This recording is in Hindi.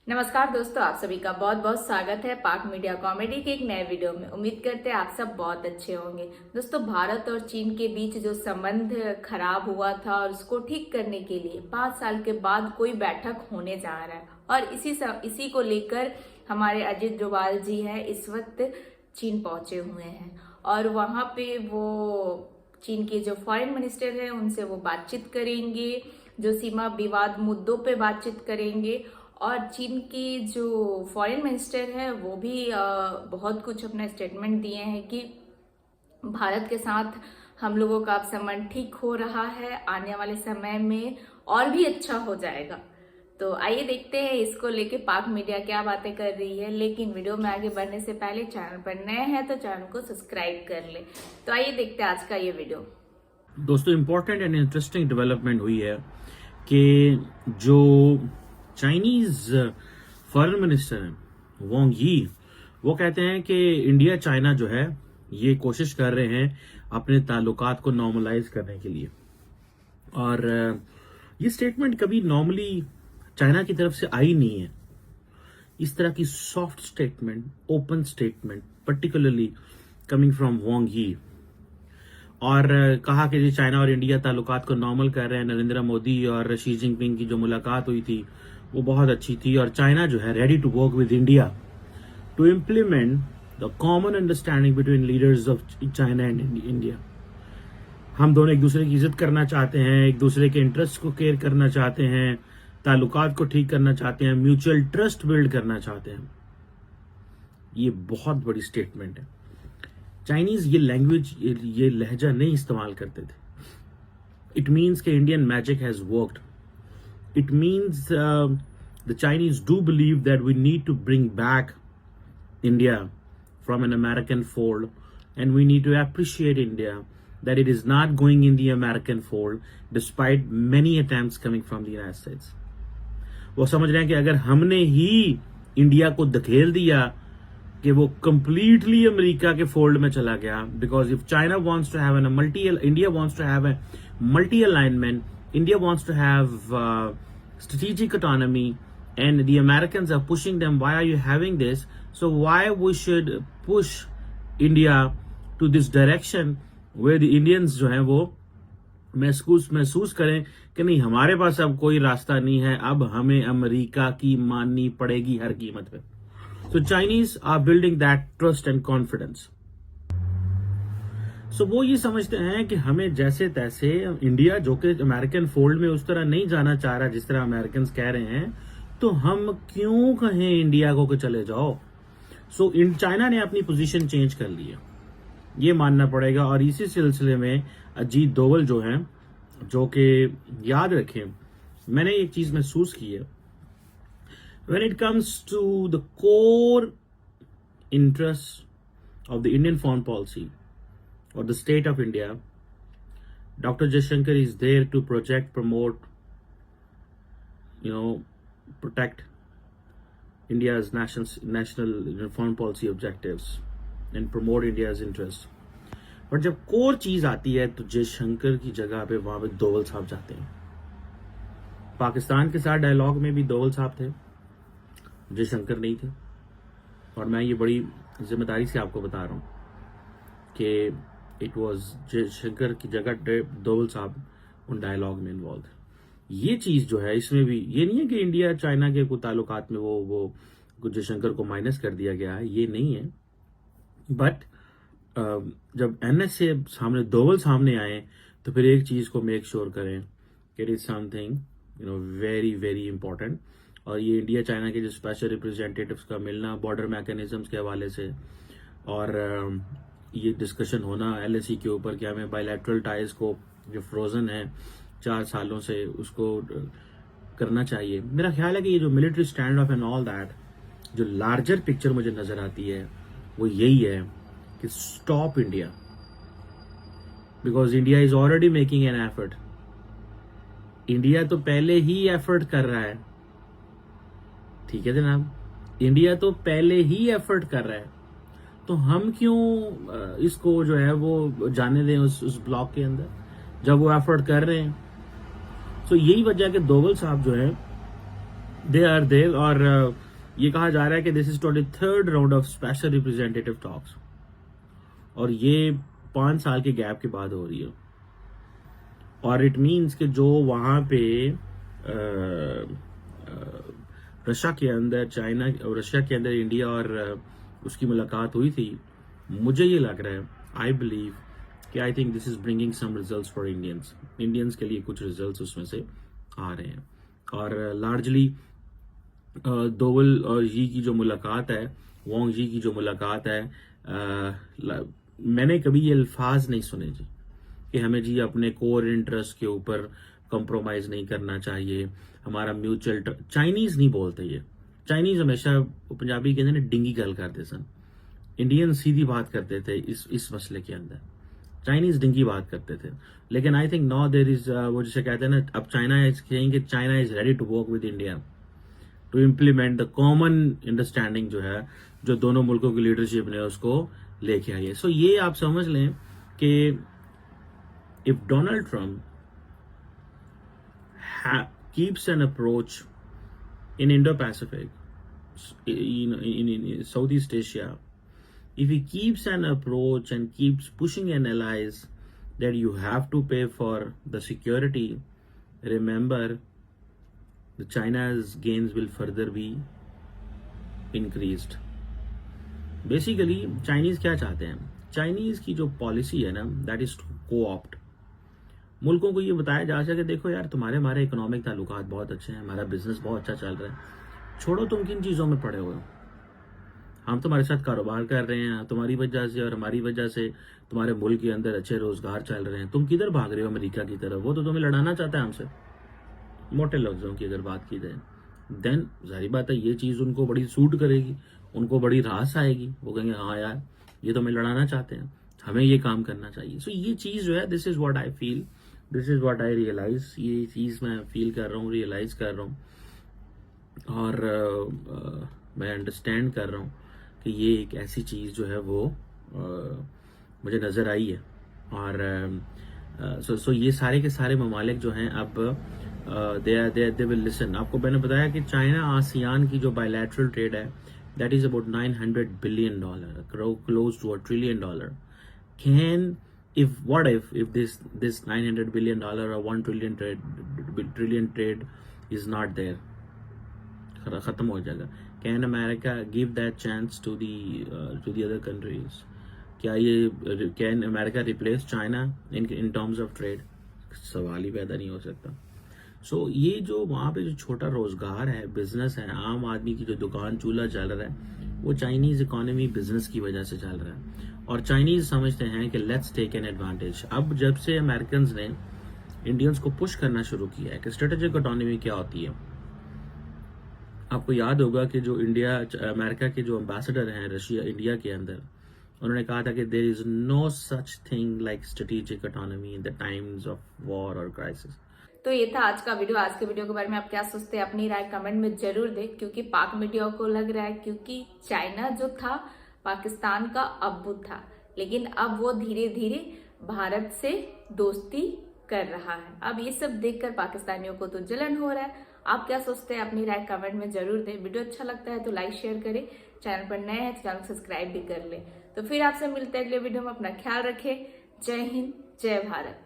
नमस्कार दोस्तों, आप सभी का बहुत बहुत स्वागत है पाक मीडिया कॉमेडी के एक नए वीडियो में। उम्मीद करते हैं आप सब बहुत अच्छे होंगे। दोस्तों, भारत और चीन के बीच जो संबंध खराब हुआ था और उसको ठीक करने के लिए 5 साल के बाद कोई बैठक होने जा रहा है और इसी को लेकर हमारे अजित डोभाल जी हैं इस वक्त चीन पहुंचे हुए हैं और वहां पे वो चीन के जो फॉरेन मिनिस्टर हैं उनसे वो बातचीत करेंगे, जो सीमा विवाद मुद्दों पे बातचीत करेंगे। और चीन की जो फॉरेन मिनिस्टर है वो भी बहुत कुछ अपना स्टेटमेंट दिए हैं कि भारत के साथ हम लोगों का अब संबंध ठीक हो रहा है, आने वाले समय में और भी अच्छा हो जाएगा। तो आइए देखते हैं इसको लेके पाक मीडिया क्या बातें कर रही है। लेकिन वीडियो में आगे बढ़ने से पहले चैनल पर नए हैं तो चैनल को सब्सक्राइब कर ले। तो आइए देखते हैं आज का ये वीडियो। दोस्तों, इम्पोर्टेंट एंड इंटरेस्टिंग डेवलपमेंट हुई है कि जो चाइनीज फॉरेन मिनिस्टर हैं वांग यी, वो कहते हैं कि इंडिया चाइना जो है ये कोशिश कर रहे हैं अपने ताल्लुकात को नॉर्मलाइज करने के लिए। और ये स्टेटमेंट कभी नॉर्मली चाइना की तरफ से आई नहीं है। इस तरह की soft statement, open statement, particularly coming from Wang Yi. और कहा कि चाइना और इंडिया ताल्लुकात को नॉर्मल कर रहे हैं। नरेंद्र मोदी और शी जिनपिंग की जो मुलाकात हुई थी वो बहुत अच्छी थी और चाइना जो है ready to work with India to implement the common understanding between leaders of China and India. हम दोनों एक दूसरे की इज्जत करना चाहते हैं, एक दूसरे के इंटरेस्ट को केयर करना चाहते हैं, ताल्लुकात को ठीक करना चाहते हैं, म्यूचुअल ट्रस्ट बिल्ड करना चाहते हैं। ये बहुत बड़ी स्टेटमेंट है। चाइनीज ये लैंग्वेज, ये लहजा नहीं इस्तेमाल करते थे। इट मीन्स के Indian magic has worked. It means the Chinese do believe that we need to bring back India from an American fold and we need to appreciate India that it is not going in the American fold despite many attempts coming from the United States. वो समझ रहे हैं कि अगर हमने ही इंडिया को धकेल दिया कि वो कंप्लीटली अमेरिका के फोल्ड में चला गया, because if China wants to have India wants to have a multi alignment, India wants to have strategic autonomy and the Americans are pushing them, why are you having this? So why we should push India to this direction where the Indians जो है वो महसूस करें कि नहीं, हमारे पास अब कोई रास्ता नहीं है, अब हमें अमेरिका की माननी पड़ेगी हर कीमत पे। So Chinese are building that trust and confidence. So वो ये समझते हैं कि हमें जैसे तैसे इंडिया, जो कि अमेरिकन फोल्ड में उस तरह नहीं जाना चाह रहा जिस तरह अमेरिकन कह रहे हैं, तो हम क्यों कहें इंडिया को कि चले जाओ। सो चाइना ने अपनी पोजीशन चेंज कर ली है, ये मानना पड़ेगा। और इसी सिलसिले में अजीत डोभाल जो हैं, जो कि याद रखें, मैंने एक चीज महसूस की है, when it comes to the core interests of the Indian foreign policy or the state of India, Dr. Jaishankar is there to project, promote, protect India's national foreign policy objectives and promote India's interests. But जब कोर चीज आती है तो जयशंकर की जगह पे वहां पे डोभाल साहब जाते हैं। पाकिस्तान के साथ डायलॉग में भी डोभाल साहब थे, जयशंकर नहीं थे। और मैं ये बड़ी जिम्मेदारी से आपको बता रहा हूं कि इट वाज जयशंकर की जगह डोभाल साहब उन डायलॉग में इन्वॉल्व थे। ये चीज जो है, इसमें भी ये नहीं है कि इंडिया चाइना के कुछ ताल्लुकात में वो जयशंकर को माइनस कर दिया गया है, ये नहीं है। बट जब एनएस से सामने डोभाल सामने आए तो फिर एक चीज को मेक श्योर करें कि it is something very very important. और ये इंडिया चाइना के जो स्पेशल रिप्रेजेंटेटिव्स का मिलना बॉर्डर मैकेनिज्म्स के हवाले से, और ये डिस्कशन होना एलएसी के ऊपर कि हमें बायलैटरल टाइज को जो फ्रोजन है 4 सालों से उसको करना चाहिए। मेरा ख्याल है कि ये जो military stand of and all that, जो लार्जर पिक्चर मुझे नजर आती है वो यही है कि stop India, because India is already making an effort. India तो पहले ही एफर्ट कर रहा है, ठीक है जनाब, इंडिया तो पहले ही एफर्ट कर रहा है, तो हम क्यों इसको जो है वो जाने दें उस ब्लॉक के अंदर जब वो एफर्ट कर रहे हैं। तो यही वजह कि डोभाल साहब जो है दे आर देयर, और ये कहा जा रहा है कि this is 23rd round of special representative talks, और ये 5 साल के गैप के बाद हो रही है। और इट मीन्स कि जो वहां पे रशिया के अंदर चाइना और रशिया के अंदर इंडिया और उसकी मुलाकात हुई थी, मुझे ये लग रहा है, आई बिलीव कि I think this is bringing some results for Indians के लिए कुछ रिजल्ट्स उसमें से आ रहे हैं। और लार्जली दोवल और जी की जो मुलाकात है, वोंग जी की जो मुलाकात है, मैंने कभी ये अल्फाज नहीं सुने जी कि हमें जी अपने कोर इंटरेस्ट के ऊपर कंप्रोमाइज नहीं करना चाहिए, हमारा म्यूचुअल चाइनीज नहीं बोलते ये। चाइनीज हमेशा पंजाबी के अंदर डिंगी गल करते सन, इंडियन सीधी बात करते थे इस मसले के अंदर, चाइनीज डिंगी बात करते थे। लेकिन I think now there is वो जिसे कहते हैं ना, अब चाइना इज सेइंग कि China is ready to work with India to implement the common understanding जो है, जो दोनों मुल्कों की लीडरशिप ने उसको लेके आई है। सो ये आप समझ लें कि if Donald Trump keeps an approach in Indo-Pacific, in Southeast Asia, if he keeps an approach and keeps pushing an allies that you have to pay for the security, remember the China's gains will further be increased. Basically, Chinese क्या चाहते हैं? Chinese की जो पॉलिसी है ना, that is to co-opt. मुल्कों को ये बताया जा सके, देखो यार हमारे इकोनॉमिक ताल्लुकात बहुत अच्छे हैं, हमारा बिजनेस बहुत अच्छा चल रहा है, छोड़ो तुम किन चीज़ों में पड़े हुए हो, हम तुम्हारे साथ कारोबार कर रहे हैं, तुम्हारी वजह से और हमारी वजह से तुम्हारे मुल्क के अंदर अच्छे रोजगार चल रहे हैं, तुम किधर भाग रहे हो अमेरिका की तरफ, वो तो तुम्हें लड़ाना चाहता है हमसे। मोटे लफ्जों की अगर बात की जाए, देन जाहिर बात है ये चीज़ उनको बड़ी सूट करेगी, उनको बड़ी रास आएगी, वो कहेंगे हाँ यार ये तो हमें लड़ाना चाहते हैं, हमें ये काम करना चाहिए। सो ये चीज़ जो है, this is what I feel, this is what I realise, ये चीज़ मैं फील कर रहा हूँ, रियलाइज कर रहा हूँ, और मैं अंडरस्टैंड कर रहा हूँ कि ये एक ऐसी चीज़ जो है वो मुझे नज़र आई है। और सो ये सारे के सारे ममालिक जो हैं अब दे विल लिसन। आपको मैंने बताया कि चाइना आसियान की जो बायलैटरल ट्रेड है, that is about $900 billion, close to $1 trillion. Can if this $900 billion or $1 trillion trade is not there, खत्म हो जाएगा, can America give that chance to the other countries? क्या ये can America replace China in terms of trade? सवाल ही पैदा नहीं हो सकता। सो ये जो वहाँ पे जो छोटा रोजगार है, बिजनेस है, आम आदमी की जो दुकान चूल्हा चल रहा है, वो चाइनीज इकोनॉमी बिजनेस की वजह से चल रहा है। और चाइनीज समझते हैं कि लेट्स टेक एन एडवांटेज। अब जब से अमेरिकन ने इंडियंस को पुश करना शुरू किया है कि स्ट्रेटेजिक ऑटोनॉमी क्या होती है, आपको याद होगा कि जो अमेरिका के जो एम्बेसडर हैं रशिया इंडिया के अंदर, उन्होंने कहा था कि there is no such thing like strategic autonomy in the times of war और क्राइसिस। तो ये था आज का वीडियो। आज के वीडियो के बारे में आप क्या सोचते हैं, अपनी राय कमेंट में जरूर दें, क्योंकि पाक मीडिया को लग रहा है क्योंकि चाइना जो था पाकिस्तान का अब्बू था, लेकिन अब वो धीरे धीरे भारत से दोस्ती कर रहा है। अब ये सब देखकर पाकिस्तानियों को तो जलन हो रहा है। आप क्या सोचते हैं, अपनी राय कमेंट में जरूर दें। वीडियो अच्छा लगता है तो लाइक शेयर करें, चैनल पर नए हैं तो चैनल सब्सक्राइब भी कर लें। तो फिर आपसे मिलते हैं अगले वीडियो में। अपना ख्याल रखें। जय हिंद, जय भारत।